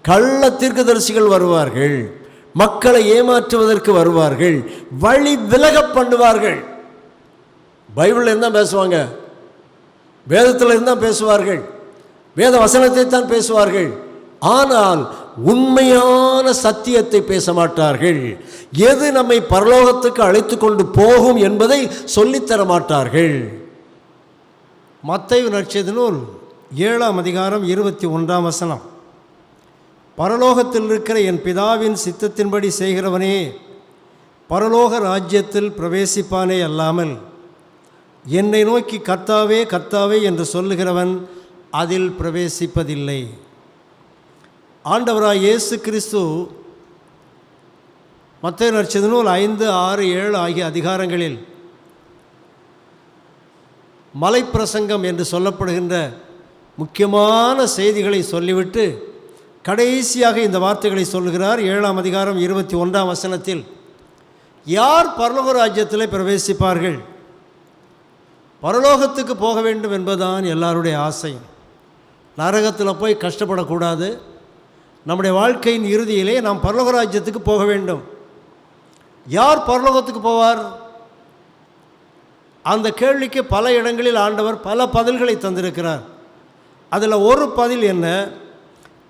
கள்ள தீர்க்கதரிசிகள் வருவார்கள், மக்களை ஏமாற்றுவதற்கு வருவார்கள், வழி விலக பண்ணுவார்கள். பைபிளில் இருந்தால் பேசுவாங்க, வேதத்தில் இருந்தால் பேசுவார்கள், வேத வசனத்தை தான் பேசுவார்கள். ஆனால் உண்மையான சத்தியத்தை பேச மாட்டார்கள். எது நம்மை பரலோகத்துக்கு அழைத்து கொண்டு போகும் என்பதை சொல்லித்தர மாட்டார்கள். மத்தேயு நற்செய்தி நூல் 7ஆம் அதிகாரம் 21ஆம் வசனம், பரலோகத்தில் இருக்கிற என் பிதாவின் சித்தத்தின்படி செய்கிறவனே பரலோக ராஜ்யத்தில் பிரவேசிப்பானே அல்லாமல் என்னை நோக்கி கர்த்தாவே கர்த்தாவே என்று சொல்லுகிறவன் அதில் பிரவேசிப்பதில்லை. ஆண்டவராய் இயேசு கிறிஸ்து மத்தேயு நற்செய்தி நூல் 5, 6, 7 ஆகிய அதிகாரங்களில் மலைப்பிரசங்கம் என்று சொல்லப்படுகின்ற முக்கியமான செய்திகளை சொல்லிவிட்டு கடைசியாக இந்த வார்த்தைகளை சொல்லுகிறார். 7ஆம் அதிகாரம் 21ஆம் வசனத்தில், யார் பரலோக ராஜ்யத்தில் பிரவேசிப்பார்கள்? பரலோகத்துக்கு போக வேண்டும் என்பதுதான் எல்லாருடைய ஆசை. நரகத்தில் போய் கஷ்டப்படக்கூடாது. நம்முடைய வாழ்க்கையின் இறுதியிலே நாம் பரலோக ராஜ்யத்துக்கு போக வேண்டும். யார் பரலோகத்துக்கு போவார்? அந்த கேள்விக்கு பல இடங்களில் ஆண்டவர் பல பதில்களை தந்திருக்கிறார். அதில் ஒரு பதில் என்ன?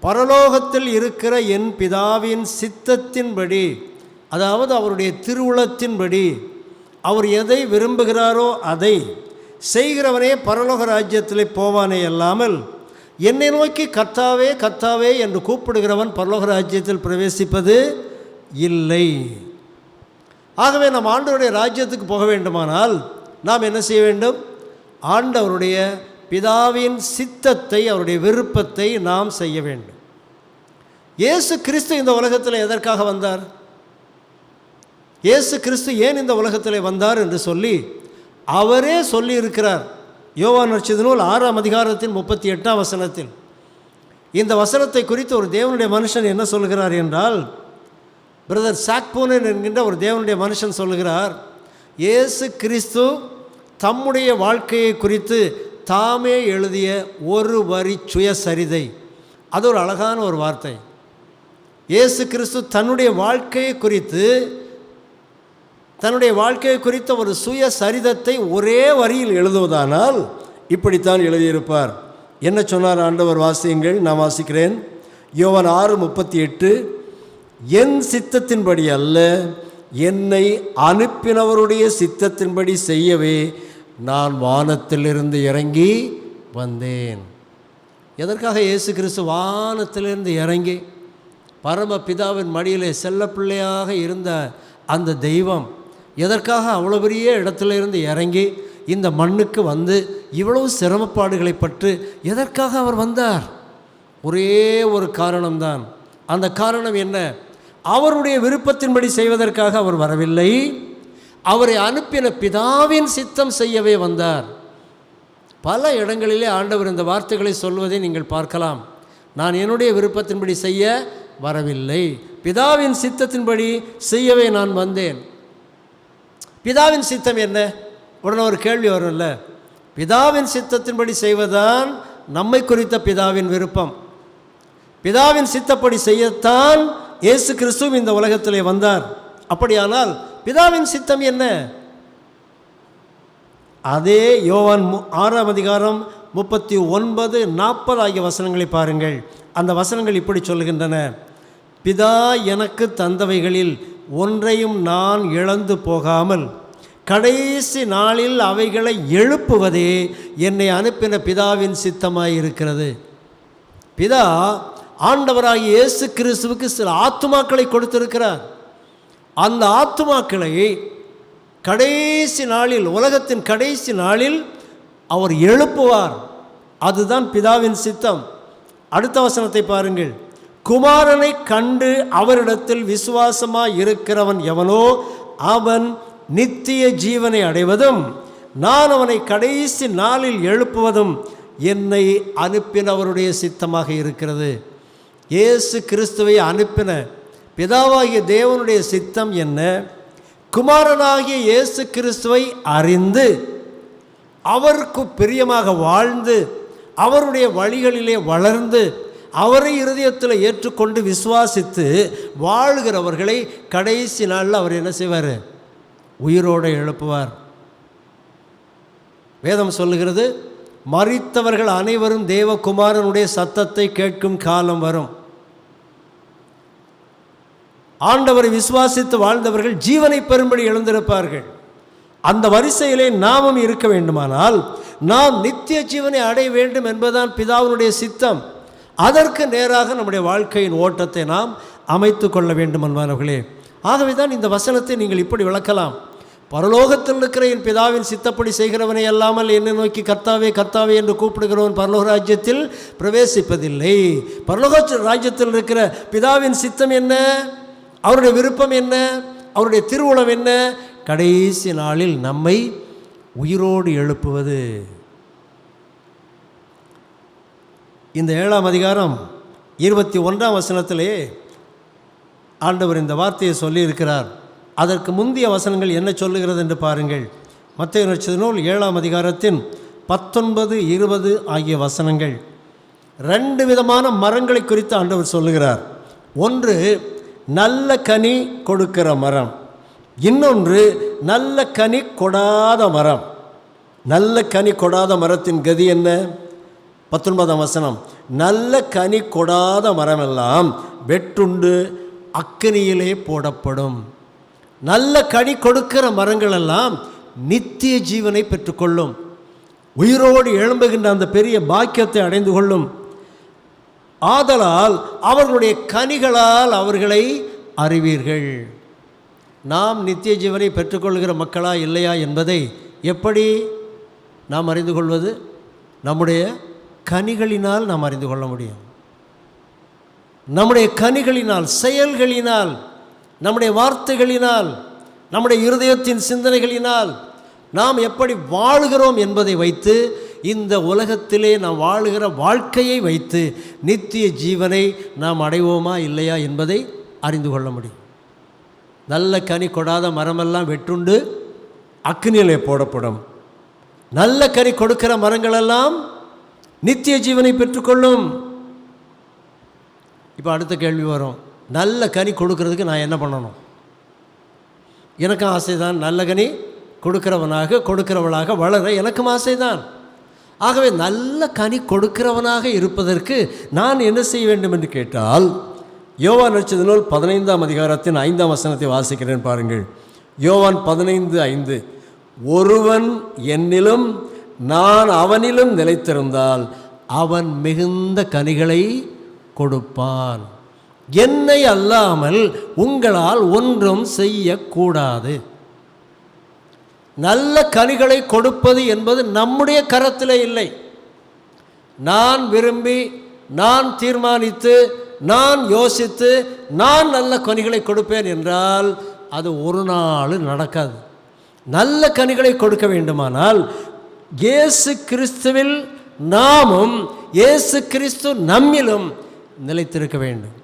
பரலோகத்தில் இருக்கிற என் பிதாவின் சித்தத்தின்படி, அதாவது அவருடைய திருவுளத்தின்படி, அவர் எதை விரும்புகிறாரோ அதை செய்கிறவனே பரலோக ராஜ்யத்தில் போவானே அல்லாமல் என்னை நோக்கி கர்த்தாவே கர்த்தாவே என்று கூப்பிடுகிறவன் பரலோக ராஜ்யத்தில் பிரவேசிப்பது இல்லை. ஆகவே நாம் ஆண்டவருடைய ராஜ்யத்துக்கு போக வேண்டுமானால் நாம் என்ன செய்ய வேண்டும்? ஆண்டவருடைய பிதாவின் சித்தத்தை, அவருடைய விருப்பத்தை நாம் செய்ய வேண்டும். இயேசு கிறிஸ்து இந்த உலகத்தில் எதற்காக வந்தார்? இயேசு கிறிஸ்து ஏன் இந்த உலகத்தில் வந்தார் என்று சொல்லி அவரே சொல்லி இருக்கிறார். யோவான் நற்செய்தி நூல் 6ஆம் அதிகாரத்தின் 38ஆம் வசனத்தில் இந்த வசனத்தை குறித்து ஒரு தேவனுடைய மனுஷன் என்ன சொல்கிறார் என்றால், பிரதர் சாக்போனன் என்கின்ற ஒரு தேவனுடைய மனுஷன் சொல்லுகிறார், இயேசு கிறிஸ்து தம்முடைய வாழ்க்கையை குறித்து தாமே எழுதிய ஒரு வரி சுயசரிதை. அது ஒரு அழகான ஒரு வார்த்தை. இயேசு கிறிஸ்து தன்னுடைய வாழ்க்கையை குறித்த ஒரு சுயசரிதத்தை ஒரே வரியில் எழுதுவதானால் இப்படித்தான் எழுதியிருப்பார். என்ன சொன்னார் ஆண்டவர்? வாசியுங்கள், நான் வாசிக்கிறேன். யோவான் 6:38, என் சித்தத்தின்படி அல்ல, என்னை அனுப்பினவருடைய சித்தத்தின்படி செய்யவே நான் வானத்திலிருந்து இறங்கி வந்தேன். எதற்காக இயேசு கிறிஸ்து வானத்திலிருந்து இறங்கி பரமபிதாவின் மடியிலே செல்ல பிள்ளையாக இருந்த அந்த தெய்வம் எதற்காக அவ்வளோ பெரிய இடத்துல இருந்து இறங்கி இந்த மண்ணுக்கு வந்து இவ்வளவு சிரமப்பாடுகளை பட்டு எதற்காக அவர் வந்தார்? ஒரே ஒரு காரணம்தான். அந்த காரணம் என்ன? அவருடைய விருப்பத்தின்படி செய்வதற்காக அவர் வரவில்லை, அவரை அனுப்பின பிதாவின் சித்தம் செய்யவே வந்தார். பல இடங்களிலே ஆண்டவர் இந்த வார்த்தைகளை சொல்வதை நீங்கள் பார்க்கலாம். நான் என்னுடைய விருப்பத்தின்படி செய்ய வரவில்லை, பிதாவின் சித்தத்தின்படி செய்யவே நான் வந்தேன். பிதாவின் சித்தம் என்ன? உடனே ஒரு கேள்வி வரும்ல. பிதாவின் சித்தத்தின்படி செய்வதுதான் நம்மை குறித்த பிதாவின் விருப்பம். பிதாவின் சித்தப்படி செய்யத்தான் இயேசு கிறிஸ்துவும் இந்த உலகத்திலே வந்தார். அப்படியானால் பிதாவின் சித்தம் என்ன? அதே யோவான் 6ஆம் அதிகாரம் 39, 40 ஆகிய வசனங்களை பாருங்கள். அந்த வசனங்கள் இப்படி சொல்கின்றன, பிதா எனக்கு தந்தவைகளில் ஒன்றையும் நான் இழந்து போகாமல் கடைசி நாளில் அவைகளை எழுப்புவதே என்னை அனுப்பின பிதாவின் சித்தமாயிருக்கிறது. பிதா ஆண்டவராகிய இயேசு கிறிஸ்துவுக்கு சில ஆத்துமாக்களை கொடுத்திருக்கிறார். அந்த ஆத்துமாக்களை கடைசி நாளில், உலகத்தின் கடைசி நாளில் அவர் எழுப்புவார். அதுதான் பிதாவின் சித்தம். அடுத்த வசனத்தை பாருங்கள். குமாரனை கண்டு அவரிடத்தில் விசுவாசமாய் இருக்கிறவன் எவனோ அவன் நித்திய ஜீவனை அடைவதும் நான் அவனை கடைசி நாளில் எழுப்புவதும் என்னை அனுப்பினவருடைய சித்தமாக இருக்கிறது. இயேசு கிறிஸ்துவை அனுப்பின பிதாவாகிய தேவனுடைய சித்தம் என்ன? குமாரனாகிய இயேசு கிறிஸ்துவை அறிந்து அவருக்கு பிரியமாக வாழ்ந்து அவருடைய வழிகளிலே வளர்ந்து அவரை இருதயத்தில் ஏற்றுக்கொண்டு விசுவாசித்து வாழ்கிறவர்களை கடைசி நாளில் அவர் என்ன செய்வார்? உயிரோடு எழுப்புவார். வேதம் சொல்லுகிறது, மரித்தவர்கள் அனைவரும் தேவகுமாரனுடைய சத்தத்தை கேட்கும் காலம் வரும். ஆண்டவரை விசுவாசித்து வாழ்ந்தவர்கள் ஜீவனை பெறும்படி எழுந்திருப்பார்கள். அந்த வரிசையிலே நாமும் இருக்க வேண்டுமானால் நாம் நித்திய ஜீவனை அடைய வேண்டும் என்பதுதான் பிதாவினுடைய சித்தம். அதற்கு நேராக நம்முடைய வாழ்க்கையின் ஓட்டத்தை நாம் அமைத்து கொள்ள வேண்டும் என்பவர்களே. ஆகவே தான் இந்த வசனத்தை நீங்கள் இப்படி விளக்கலாம். பரலோகத்தில் இருக்கிற என் பிதாவின் சித்தப்படி செய்கிறவனை அல்லாமல் என்னை நோக்கி கர்த்தாவே கர்த்தாவே என்று கூப்பிடுகிறவன் பரலோக ராஜ்யத்தில் பிரவேசிப்பதில்லை. பரலோக ராஜ்யத்தில் இருக்கிற பிதாவின் சித்தம் என்ன? அவருடைய விருப்பம் என்ன? அவருடைய திருவுளம் என்ன? கடைசி நாளில் நம்மை உயிரோடு எழுப்புவது. இந்த 7ஆம் அதிகாரம் 21ஆம் வசனத்திலே ஆண்டவர் இந்த வார்த்தையை சொல்லியிருக்கிறார். அதற்கு முந்தைய வசனங்கள் என்ன சொல்லுகிறது என்று பாருங்கள். மத்தேயு நற்செய்தி நூல் 7ஆம் அதிகாரத்தின் 19, 20 ஆகிய வசனங்கள் 2 விதமான மரங்களை குறித்து ஆண்டவர் சொல்லுகிறார். ஒன்று நல்ல கனி கொடுக்கிற மரம், இன்னொன்று நல்ல கனி கொடாத மரம். நல்ல கனி கொடாத மரத்தின் கதி என்ன? 19ஆம் வசனம், நல்ல கனி கொடாத மரமெல்லாம் வெட்டுண்டு அக்கினியிலே போடப்படும். நல்ல கனி கொடுக்கிற மரங்கள் எல்லாம் நித்திய ஜீவனை பெற்றுக்கொள்ளும். உயிரோடு எழும்புகின்ற அந்த பெரிய பாக்கியத்தை அடைந்து கொள்ளும். ஆதலால் அவர்களுடைய கனிகளால் அவர்களை அறிவீர்கள். நாம் நித்திய ஜீவனை பெற்றுக்கொள்கிற மக்களா இல்லையா என்பதை எப்படி நாம் அறிந்து கொள்வது? நம்முடைய கனிகளினால் நாம் அறிந்து கொள்ள முடியும். நம்முடைய கனிகளினால், செயல்களினால், நம்முடைய வார்த்தைகளினால், நம்முடைய இருதயத்தின் சிந்தனைகளினால் நாம் எப்படி வாழுகிறோம் என்பதை வைத்து, இந்த உலகத்திலே நாம் வாழுகிற வாழ்க்கையை வைத்து நித்திய ஜீவனை நாம் அடைவோமா இல்லையா என்பதை அறிந்து கொள்ள முடியும். நல்ல கனி கொடாத மரமெல்லாம் வெட்டுண்டு அக்கினியிலே போடப்படும். நல்ல கனி கொடுக்கிற மரங்களெல்லாம் நித்திய ஜீவனை பெற்றுக்கொள்ளும். இப்போ அடுத்த கேள்வி வரும், நல்ல கனி கொடுக்கறதுக்கு நான் என்ன பண்ணணும்? எனக்கும் ஆசைதான், நல்ல கனி கொடுக்கிறவனாக வளர எனக்கும் ஆசைதான். ஆகவே நல்ல கனி கொடுக்கிறவனாக இருப்பதற்கு நான் என்ன செய்ய வேண்டும் என்று கேட்டால், யோவான் நற்செய்தி நூல் 15ஆம் அதிகாரத்தின் 5ஆம் வசனத்தை வாசிக்கிறேன் பாருங்கள். யோவான் 15:5, ஒருவன் என்னிலும் நான் அவனிலும் நிலைத்திருந்தால் அவன் மிகுந்த கனிகளை கொடுப்பான். என்னை அல்லாமல் உங்களால் ஒன்றும் செய்யக்கூடாது. நல்ல கனிகளை கொடுப்பது என்பது நம்முடைய கரத்திலே இல்லை. நான் விரும்பி, நான் தீர்மானித்து, நான் யோசித்து, நான் நல்ல கனிகளை கொடுப்பேன் என்றால் அது ஒரு நாள் நடக்காது. நல்ல கனிகளை கொடுக்க வேண்டுமானால் இயேசு கிறிஸ்துவில் நாமும் இயேசு கிறிஸ்து நம்மிலும் நிலைத்திருக்க வேண்டும்.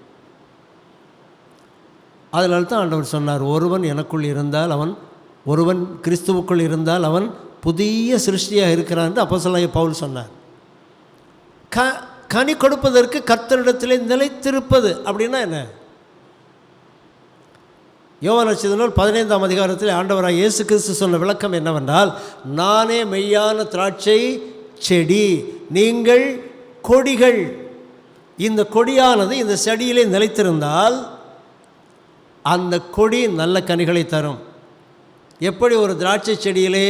அதனால தான் ஆண்டவர் சொன்னார், ஒருவன் எனக்குள் இருந்தால் ஒருவன் கிறிஸ்துவுக்குள் இருந்தால் அவன் புதிய சிருஷ்டியாக இருக்கிறான் என்று அப்போஸ்தலனாகிய பவுல் சொன்னார். கனி கொடுப்பதற்கு கர்த்தரிடத்திலே நிலைத்திருப்பது அப்படின்னா என்ன? யோவான் நற்செய்தி நூல் 15ஆம் அதிகாரத்தில் ஆண்டவராகிய இயேசு கிறிஸ்து சொன்ன விளக்கம் என்னவென்றால், நானே மெய்யான திராட்சை செடி, நீங்கள் கொடிகள். இந்த கொடியானது இந்த செடியிலே நிலைத்திருந்தால் அந்த கொடி நல்ல கனிகளை தரும். எப்படி ஒரு திராட்சை செடியிலே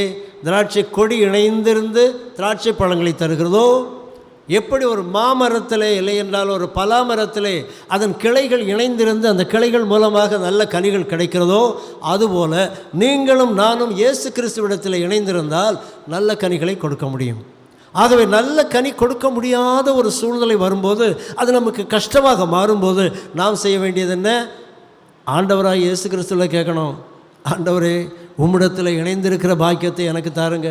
திராட்சை கொடி இணைந்திருந்து திராட்சை பழங்களை தருகிறதோ, எப்படி ஒரு மாமரத்திலே இல்லை என்றால் ஒரு பலாமரத்திலே அதன் கிளைகள் இணைந்திருந்து அந்த கிளைகள் மூலமாக நல்ல கனிகள் கிடைக்கிறதோ, அதுபோல நீங்களும் நானும் இயேசு கிறிஸ்துவிடத்தில் இணைந்திருந்தால் நல்ல கனிகளை கொடுக்க முடியும். ஆகவே நல்ல கனி கொடுக்க முடியாத ஒரு சூழ்நிலை வரும்போது, அது நமக்கு கஷ்டமாக மாறும்போது நாம் செய்ய வேண்டியது என்ன? ஆண்டவராக இயேசு கிறிஸ்துவில் கேட்கணும், ஆண்டவரே உம்மிடத்தில் இணைந்திருக்கிற பாக்கியத்தை எனக்கு தாருங்க.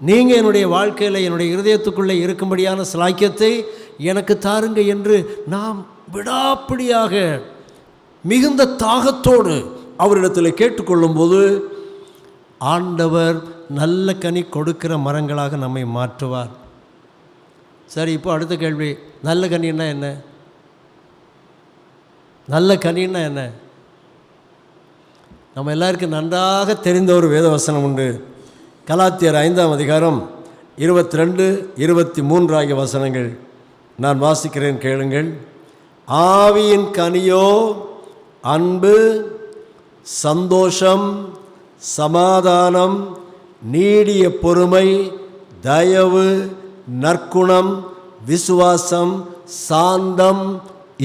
நீங்கள் என்னுடைய வாழ்க்கையில் என்னுடைய இருதயத்துக்குள்ளே இருக்கும்படியான சிலாக்கியத்தை எனக்கு தாருங்க என்று நாம் விடாப்பிடியாக மிகுந்த தாகத்தோடு அவரிடத்தில் கேட்டுக்கொள்ளும்போது ஆண்டவர் நல்ல கனி கொடுக்கிற மரங்களாக நம்மை மாற்றுவார். சரி, இப்போ அடுத்த கேள்வி, நல்ல கனின்னா என்ன? நல்ல கனின்னா என்ன? நம்ம எல்லாருக்கும் நன்றாக தெரிந்த ஒரு வேதவசனம் உண்டு. கலாத்தியர் 5ஆம் அதிகாரம் 22, 23 ஆகிய வசனங்கள் நான் வாசிக்கிறேன், கேளுங்கள். ஆவியின் கனியோ அன்பு, சந்தோஷம், சமாதானம், நீடிய பொறுமை, தயவு, நற்குணம், விசுவாசம், சாந்தம்,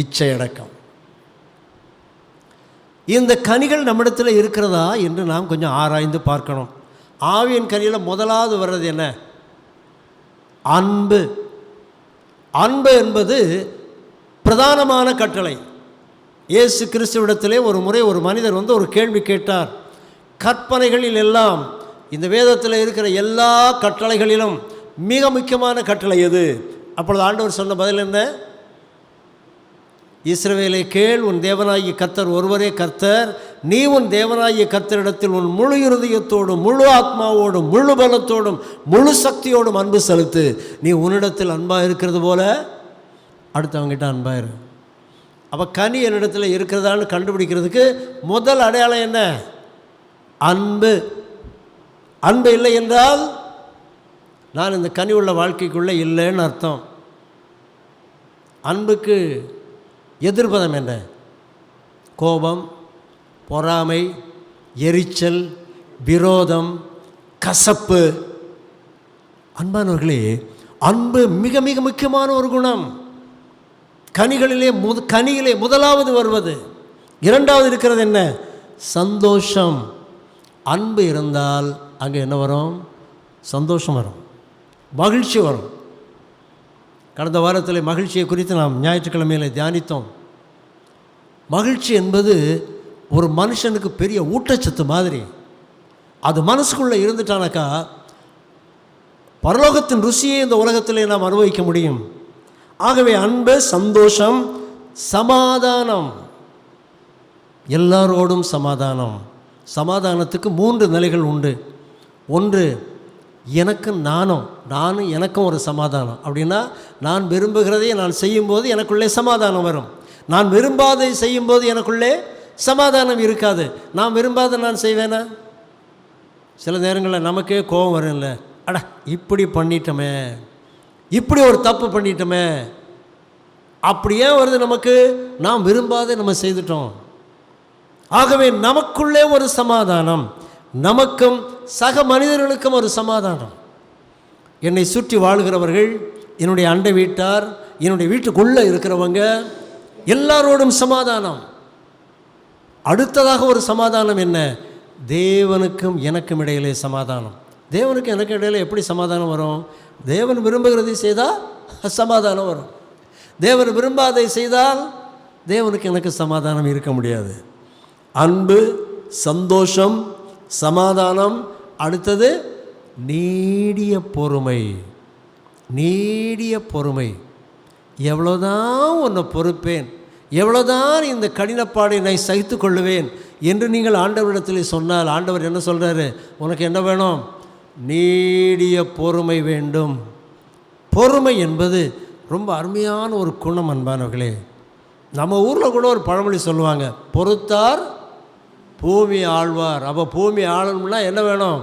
இச்சையடக்கம். இந்த கனிகள் நம்மிடத்தில் இருக்கிறதா என்று நாம் கொஞ்சம் ஆராய்ந்து பார்க்கணும். ஆவியின் கனியில் முதலாவது வர்றது என்ன? அன்பு. அன்பு என்பது பிரதானமான கட்டளை. இயேசு கிறிஸ்துவிடத்திலே ஒரு முறை ஒரு மனிதர் ஒரு கேள்வி கேட்டார். கற்பனைகளில் எல்லாம், இந்த வேதத்தில் இருக்கிற எல்லா கட்டளைகளிலும் மிக முக்கியமான கட்டளை எது? அப்பொழுது ஆண்டவர் சொன்ன பதில் என்ன? இஸ்ரவேலை கேள், உன் தேவனாகிய கர்த்தர் ஒருவரே கர்த்தர். நீ உன் தேவனாகிய கர்த்தரிடத்தில் உன் முழு இருதயத்தோடும், முழு ஆத்மாவோடும், முழு பலத்தோடும், முழு சக்தியோடும் அன்பு செலுத்து. நீ உன்னிடத்தில் அன்பாக இருக்கிறது போல அடுத்தவங்கிட்ட அன்பாயிரு. அப்போ கனி என்னிடத்தில் இருக்கிறதான்னு கண்டுபிடிக்கிறதுக்கு முதல் அடையாளம் என்ன? அன்பு. அன்பு இல்லை என்றால் நான் இந்த கனி உள்ள வாழ்க்கைக்குள்ளே இல்லைன்னு அர்த்தம். அன்புக்கு எதிர்பதம் என்ன? கோபம், பொறாமை, எரிச்சல், விரோதம், கசப்பு. அன்பானவர்களே, அன்பு மிக மிக முக்கியமான ஒரு குணம். கனியிலே முதலாவது வருவது. இரண்டாவது இருக்கிறது என்ன? சந்தோஷம். அன்பு இருந்தால் அங்கே என்ன வரும்? சந்தோஷம் வரும், மகிழ்ச்சி வரும். கடந்த வாரத்தில் மகிழ்ச்சியை குறித்து நாம் ஞாயிற்றுக்கிழமையில் தியானித்தோம். மகிழ்ச்சி என்பது ஒரு மனுஷனுக்கு பெரிய ஊட்டச்சத்து மாதிரி. அது மனசுக்குள்ளே இருந்துட்டானாக்கா பரலோகத்தின் ருசியை இந்த உலகத்திலே நாம் அனுபவிக்க முடியும். ஆகவே அன்பு, சந்தோஷம், சமாதானம், எல்லாரோடும் சமாதானம். சமாதானத்துக்கு 3 நிலைகள் உண்டு. ஒன்று, நானும் எனக்கும் ஒரு சமாதானம். அப்படின்னா நான் விரும்புகிறதை நான் செய்யும்போது எனக்குள்ளே சமாதானம் வரும். நான் விரும்பாதை செய்யும்போது எனக்குள்ளே சமாதானம் இருக்காது. நான் விரும்பாத நான் செய்வேனா? சில நேரங்களில் நமக்கே கோபம் வரும். இல்லை, அட இப்படி பண்ணிட்டோமே, இப்படி ஒரு தப்பு பண்ணிட்டோமே. அப்படியே வருது நமக்கு? நாம் விரும்பாத நம்ம செய்துட்டோம். ஆகவே நமக்குள்ளே ஒரு சமாதானம், நமக்கும் சக மனிதர்களுக்கும் ஒரு சமாதானம். என்னை சுற்றி வாழ்கிறவர்கள், என்னுடைய அண்டை வீட்டார், என்னுடைய வீட்டுக்குள்ளே இருக்கிறவங்க எல்லாரோடும் சமாதானம். அடுத்ததாக ஒரு சமாதானம் என்ன? தேவனுக்கும் எனக்கும் இடையிலே சமாதானம். தேவனுக்கும் எனக்கு இடையில எப்படி சமாதானம் வரும்? தேவன் விரும்புகிறதை செய்தால் சமாதானம் வரும். தேவன் விரும்பாதை செய்தால் தேவனுக்கு எனக்கு சமாதானம் இருக்க முடியாது. அன்பு, சந்தோஷம், சமாதானம். அடுத்தது நீடிய பொறுமை. நீடிய பொறுமை. எவ்வளோதான் உன்னை பொறுப்பேன், எவ்வளோதான் இந்த கடினப்பாடை நான் சகித்து கொள்ளுவேன் என்று நீங்கள் ஆண்டவரிடத்தில் சொன்னால், ஆண்டவர் என்ன சொல்கிறாரு? உனக்கு என்ன வேணும்? நீடிய பொறுமை வேண்டும். பொறுமை என்பது ரொம்ப அருமையான ஒரு குணம். அன்பானவர்களே, நம்ம ஊரில் கூட ஒரு பழமொழி சொல்லுவாங்க, பொறுத்தார் பூமி ஆழ்வார். அப்போ பூமி ஆளணும்னா என்ன வேணும்?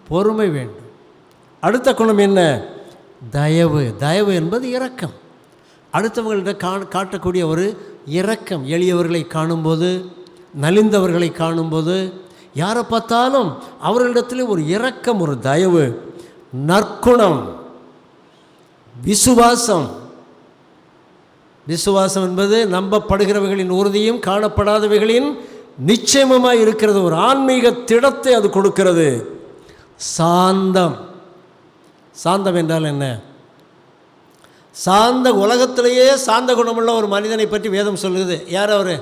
பொறுமை வேண்டும். அடுத்த குணம் என்ன? தயவு. தயவு என்பது இரக்கம். அடுத்தவங்கள்ட்ட காட்டக்கூடிய ஒரு இரக்கம். எளியவர்களை காணும்போது, நலிந்தவர்களை காணும்போது, யாரை பார்த்தாலும் அவர்களிடத்தில் ஒரு இரக்கம், ஒரு தயவு. நற்குணம், விசுவாசம். விசுவாசம் என்பது நம்பப்படுகிறவைகளின் உறுதியும் காணப்படாதவைகளின் நிச்சயமாய் இருக்கிறது. ஒரு ஆன்மீக திடத்தை அது கொடுக்கிறது. சாந்தம். சாந்தம் என்றால் என்ன? சாந்த உலகத்திலேயே சாந்த குணமுள்ள ஒரு மனிதனை பற்றி வேதம் சொல்லுது. யார் அவர்?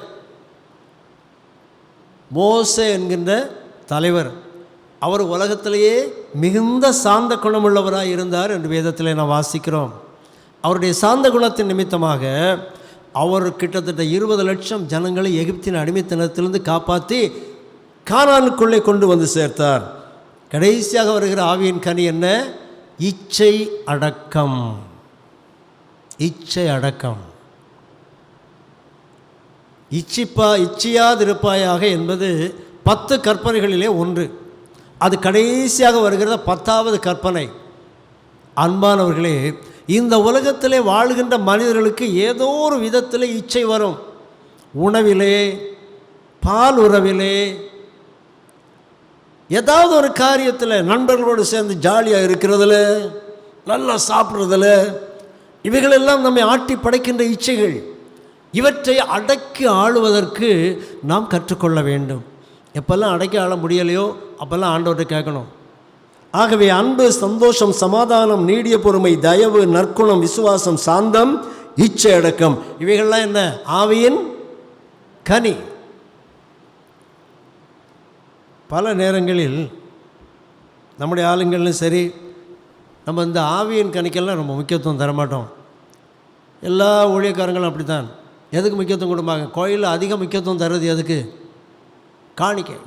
மோசே என்கின்ற தலைவர். அவர் உலகத்திலேயே மிகுந்த சாந்த குணமுள்ளவராக இருந்தார் என்று வேதத்தில் நாம் வாசிக்கிறோம். அவருடைய சாந்த குணத்தின் நிமித்தமாக அவர் கிட்டத்தட்ட 20 லட்சம் ஜனங்களை எகிப்தின் அடிமைத்தனத்திலிருந்து காப்பாற்றி கானானுக்குள்ளே கொண்டு வந்து சேர்த்தார். கடைசியாக வருகிற ஆவியின் கனி என்ன? இச்சை அடக்கம். இச்சை அடக்கம். இச்சியாதிருப்பாயாக என்பது 10 கற்பனைகளிலே ஒன்று. அது கடைசியாக வருகிற 10வது கற்பனை. அன்பானவர்களே, இந்த உலகத்திலே வாழ்கின்ற மனிதர்களுக்கு ஏதோ ஒரு விதத்தில் இச்சை வரும். உணவிலே, பால் உறவிலே, ஏதாவது ஒரு காரியத்தில், நண்பர்களோடு சேர்ந்து ஜாலியாக இருக்கிறதுல, நல்லா சாப்பிட்றதுல, இவைகளெல்லாம் நம்மை ஆட்டி படைக்கின்ற இச்சைகள். இவற்றை அடக்கி ஆளுவதற்கு நாம் கற்றுக்கொள்ள வேண்டும். எப்பெல்லாம் அடக்கி ஆள முடியலையோ அப்போல்லாம் ஆண்டவர்கிட்ட கேட்கணும். ஆகவே அன்பு, சந்தோஷம், சமாதானம், நீடிய பொறுமை, தயவு, நற்குணம், விசுவாசம், சாந்தம், இச்சை அடக்கம், இவைகள்லாம் என்ன? ஆவியின் கனி. பல நேரங்களில் நம்முடைய ஆளுங்களும் சரி, நம்ம இந்த ஆவியின் கனிக்கெல்லாம் நம்ம முக்கியத்துவம் தரமாட்டோம். எல்லா ஊழியக்காரங்களும் அப்படி தான். எதுக்கு முக்கியத்துவம் கொடுப்பாங்க? கோயிலில் அதிக முக்கியத்துவம் தர்றது எதுக்கு? காணிக்கை.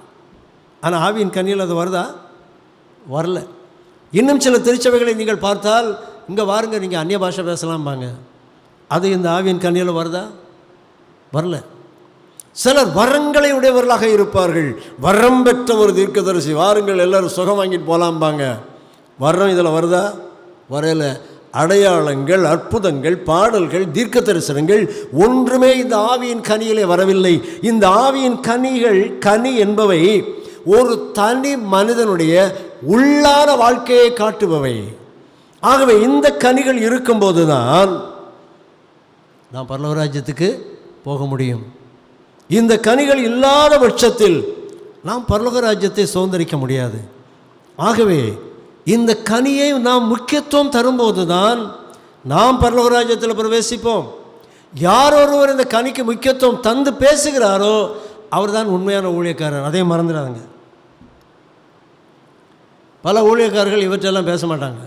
ஆனால் ஆவியின் கனியில் அது வருதா? வரல. இன்னும் சில திருச்சபைகளை நீங்கள் பார்த்தால், இங்கே வாருங்க, நீங்கள் அந்நிய பாஷை பேசலாம்பாங்க. அது இந்த ஆவியின் கனியில் வருதா? வரல. சிலர் வரங்களை உடையவர்களாக இருப்பார்கள். வரம் பெற்ற ஒரு தீர்க்கதரிசி, வாருங்கள் எல்லோரும் சுகம் வாங்கிட்டு போகலாம்பாங்க. வரம் இதில் வருதா? வரையில். அடையாளங்கள், அற்புதங்கள், பாடல்கள், தீர்க்க தரிசனங்கள் ஒன்றுமே இந்த ஆவியின் கனியிலே வரவில்லை. இந்த ஆவியின் கனி என்பவை ஒரு தனி மனிதனுடைய உள்ளான வாழ்க்கையை காட்டுபவை. ஆகவே இந்த கனிகள் இருக்கும்போது தான் நாம் பரலோக ராஜ்யத்துக்கு போக முடியும். இந்த கனிகள் இல்லாத பட்சத்தில் நாம் பரலோக ராஜ்யத்தை சுதந்திரிக்க முடியாது. ஆகவே இந்த கனியை நாம் முக்கியத்துவம் தரும்போது தான் நாம் பரலோக ராஜ்யத்தில் பிரவேசிப்போம். யார் ஒருவர் இந்த கனிக்கு முக்கியத்துவம் தந்து பேசுகிறாரோ அவர் தான் உண்மையான ஊழியக்காரர். அதையும் மறந்துடாதுங்க. பல ஊழியக்காரர்கள் இவற்றெல்லாம் பேச மாட்டாங்க.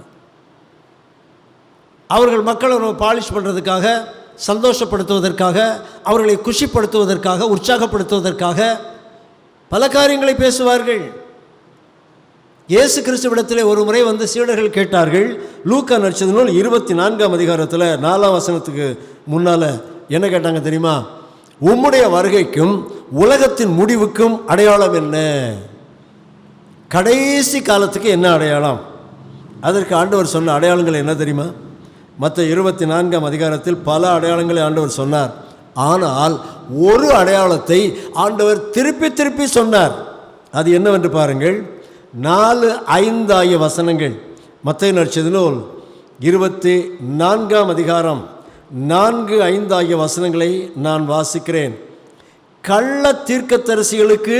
அவர்கள் மக்களை பாலிஷ் பண்ணுறதுக்காக, சந்தோஷப்படுத்துவதற்காக, அவர்களை குஷிப்படுத்துவதற்காக, உற்சாகப்படுத்துவதற்காக பல காரியங்களை பேசுவார்கள். இயேசு கிறிஸ்துவிடத்திலே ஒரு முறை வந்து சீடர்கள் கேட்டார்கள். லூக்கா நற்செய்தி நூல் 24ஆம் அதிகாரத்தில் 4ஆம் வசனத்துக்கு முன்னால் என்ன கேட்டாங்க தெரியுமா? உம்முடைய வருகைக்கும் உலகத்தின் முடிவுக்கும் அடையாளம் என்ன? கடைசி காலத்துக்கு என்ன அடையாளம்? அதற்கு ஆண்டவர் சொன்ன அடையாளங்கள் என்ன தெரியுமா? மற்ற 24ஆம் அதிகாரத்தில் பல அடையாளங்களை ஆண்டவர் சொன்னார். ஆனால் ஒரு அடையாளத்தை ஆண்டவர் திருப்பி திருப்பி சொன்னார். அது என்னவென்று பாருங்கள். 4-5 ஆகிய வசனங்கள். மத்தேயு நற்செய்தி நூல் 24ஆம் அதிகாரம் 4-5 ஆகிய வசனங்களை நான் வாசிக்கிறேன். கள்ள தீர்க்கதரிசிகளுக்கு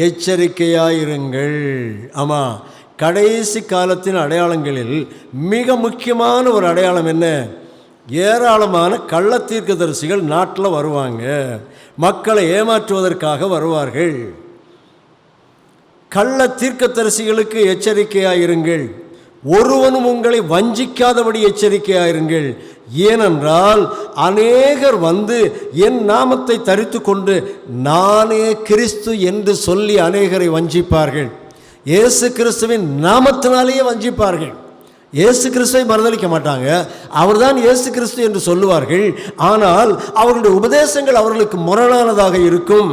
எச்சரிக்கையாயிருங்கள். ஆமாம், கடைசி காலத்தின் அடையாளங்களில் மிக முக்கியமான ஒரு அடையாளம் என்ன? ஏராளமான கள்ள தீர்க்கதரிசிகள் நாட்டில் வருவாங்க. மக்களை ஏமாற்றுவதற்காக வருவார்கள். கள்ள தீர்க்கதரிசிகளுக்கு எச்சரிக்கையாயிருங்கள். ஒருவனும் உங்களை வஞ்சிக்காதபடி எச்சரிக்கையாயிருங்கள். ஏனென்றால் அநேகர் வந்து என் நாமத்தை தரித்து கொண்டு நானே கிறிஸ்து என்று சொல்லி அநேகரை வஞ்சிப்பார்கள். இயேசு கிறிஸ்துவின் நாமத்தினாலேயே வஞ்சிப்பார்கள். இயேசு கிறிஸ்துவை மறுதலிக்க மாட்டாங்க. அவர்தான் இயேசு கிறிஸ்து என்று சொல்லுவார்கள். ஆனால் அவர்களுடைய உபதேசங்கள் அவர்களுக்கு முரணானதாக இருக்கும்.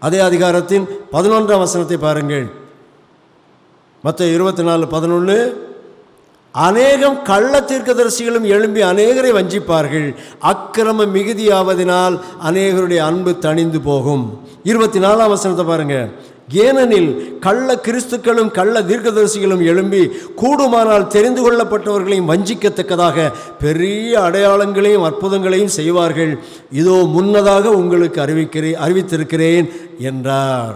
அதே அதிகாரத்தின் 11ஆம் வசனத்தை பாருங்கள். மத்தேயு 24:11. அநேகம் கள்ள தீர்க்கதரிசிகளும் எழும்பி அநேகரை வஞ்சிப்பார்கள். அக்கிரம மிகுதியாவதினால் அநேகருடைய அன்பு தணிந்து போகும். 24ஆம் வசனத்தை பாருங்கள். ஏனெனில் கள்ள கிறிஸ்துக்களும் கள்ள தீர்க்கதரிசிகளும் எழும்பி கூடுமானால் தெரிந்து கொள்ளப்பட்டவர்களையும் வஞ்சிக்கத்தக்கதாக பெரிய அடையாளங்களையும் அற்புதங்களையும் செய்வார்கள். இதோ முன்னதாக உங்களுக்கு அறிவித்திருக்கிறேன் என்றார்.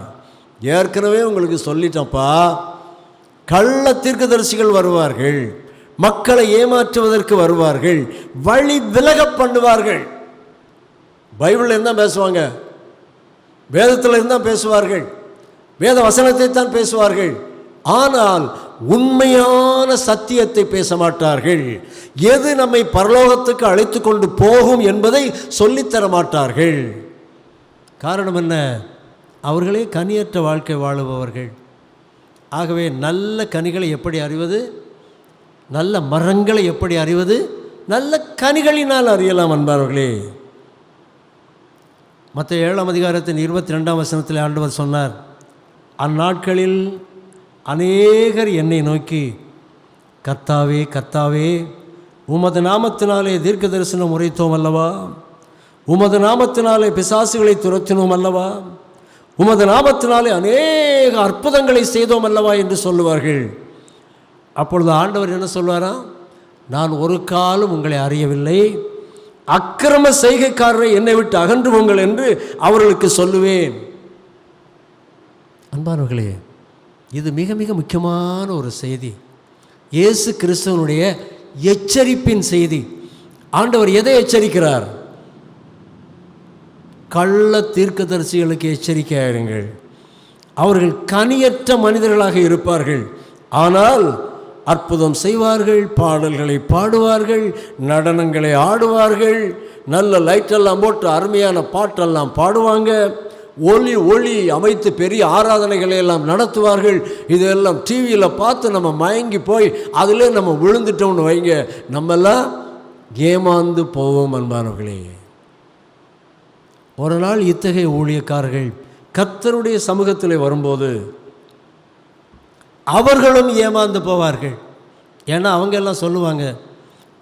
ஏற்கனவே உங்களுக்கு சொல்லிட்டப்பா, கள்ள தீர்க்கதரிசிகள் வருவார்கள், மக்களை ஏமாற்றுவதற்கு வருவார்கள், வழி விலக பண்ணுவார்கள். பைபிளில் இருந்தால் பேசுவாங்க, வேதத்தில் இருந்தால் பேசுவார்கள், வேத வசனத்தை தான் பேசுவார்கள். ஆனால் உண்மையான சத்தியத்தை பேச மாட்டார்கள். எது நம்மை பரலோகத்துக்கு அழைத்து கொண்டு போகும் என்பதை சொல்லித்தர மாட்டார்கள். காரணம் என்ன? அவர்களே கனியற்ற வாழ்க்கை வாழுபவர்கள். ஆகவே நல்ல கனிகளை எப்படி அறிவது? நல்ல மரங்களை எப்படி அறிவது? நல்ல கனிகளினால் அறியலாம் அன்பார்களே. மத்திய 7ஆம் அதிகாரத்தின் 22ஆம் வசனத்தில் ஆண்டவர் சொன்னார், அந்நாட்களில் அநேகர் என்னை நோக்கி, கர்த்தாவே கர்த்தாவே, உமது நாமத்தினாலே தீர்க்க தரிசனம் உரைத்தோம் அல்லவா, உமது நாமத்தினாலே பிசாசுகளை துரத்தினோம் அல்லவா, உமது நாமத்தினாலே அநேக அற்புதங்களை செய்தோம் அல்லவா என்று சொல்லுவார்கள். அப்பொழுது ஆண்டவர் என்ன சொல்வாராம், நான் ஒரு காலம் உங்களை அறியவில்லை, அக்கிரம செய்கைக்காரரை என்னை விட்டு அகன்று போங்கள் என்று அவர்களுக்கு சொல்லுவேன். அன்பானவர்களே, இது மிக மிக முக்கியமான ஒரு செய்தி, இயேசு கிறிஸ்துவனுடைய எச்சரிப்பின் செய்தி. ஆண்டவர் எதை எச்சரிக்கிறார்? கள்ள தீர்க்கதரிசிகளுக்கு எச்சரிக்கையாயிருங்கள், அவர்கள் கனியற்ற மனிதர்களாக இருப்பார்கள், ஆனால் அற்புதம் செய்வார்கள், பாடல்களை பாடுவார்கள், நடனங்களை ஆடுவார்கள், நல்ல லைட்டெல்லாம் போட்டு அருமையான பாட்டெல்லாம் பாடுவாங்க, ஒளி அமைத்து பெரிய ஆராதனைகளை எல்லாம் நடத்துவார்கள். இதெல்லாம் டிவியில் பார்த்து நம்ம மயங்கி போய் அதிலே நம்ம விழுந்துட்டோம்னு வைங்க, நம்மெல்லாம் ஏமாந்து போவோம். அன்பானவர்களே, ஒரு நாள் இத்தகைய ஊழியக்காரர்கள் கர்த்தருடைய சமூகத்தில் வரும்போது அவர்களும் ஏமாந்து போவார்கள். ஏன்னா அவங்க எல்லாம் சொல்லுவாங்க,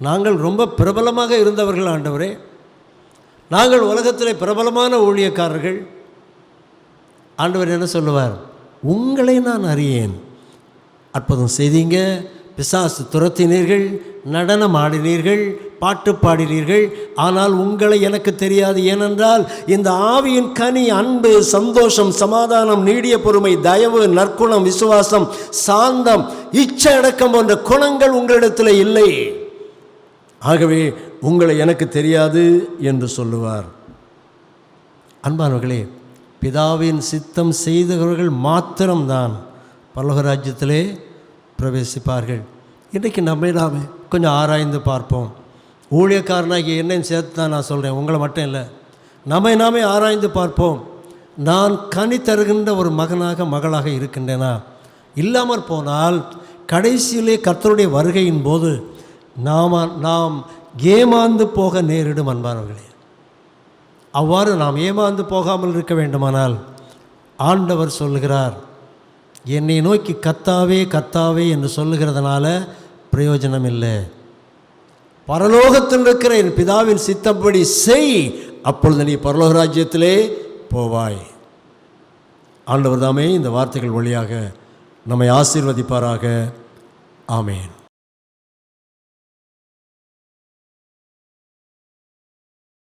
நாங்கள் ரொம்ப பிரபலமாக இருந்தவர்கள் ஆண்டவரே, நாங்கள் உலகத்தில் பிரபலமான ஊழியக்காரர்கள். ஆண்டவர் என்ன சொல்லுவார்? உங்களை நான் அறியேன், அற்புதம் செய்தீங்க, பிசாசு துரத்தினீர்கள், நடனம் ஆடினீர்கள், பாட்டு பாடினீர்கள், ஆனால் உங்களை எனக்கு தெரியாது. ஏனென்றால் இந்த ஆவியின் கனி அன்பு, சந்தோஷம், சமாதானம், நீடிய பொறுமை, தயவு, நற்குணம், விசுவாசம், சாந்தம், இச்சை அடக்கம் போன்ற குணங்கள் உங்களிடத்தில் இல்லை. ஆகவே உங்களை எனக்கு தெரியாது என்று சொல்லுவார். அன்பானவர்களே, பிதாவின் சித்தம் செய்தவர்கள் மாத்திரம்தான் பரலோக ராஜ்யத்திலே பிரவேசிப்பார்கள். இன்றைக்கு நாமே கொஞ்சம் ஆராய்ந்து பார்ப்போம். ஊழியக்காரனாகி என்னையும் சேர்த்து தான் நான் சொல்கிறேன், உங்களை மட்டும் இல்லை. நாமே ஆராய்ந்து பார்ப்போம். நான் கனி தருகின்ற ஒரு மகனாக மகளாக இருக்கின்றேனா? இல்லாமற் போனால் கடைசியிலே கர்த்தருடைய வருகையின் போது நாம் ஏமாந்து போக நேரிடும். அன்பானவர்களே, அவ்வாறு நாம் ஏமாந்து போகாமல் இருக்க வேண்டுமானால் ஆண்டவர் சொல்லுகிறார், என்னை நோக்கி கர்த்தாவே கர்த்தாவே என்று சொல்லுகிறதுனால பிரயோஜனம் இல்லை. பரலோகத்தில் இருக்கிற என் பிதாவின் சித்தப்படி செய், அப்பொழுது நீ பரலோக ராஜ்யத்திலே போவாய். ஆண்டவர் தாமே இந்த வார்த்தைகள் வழியாக நம்மை ஆசீர்வதிப்பாராக. ஆமேன்.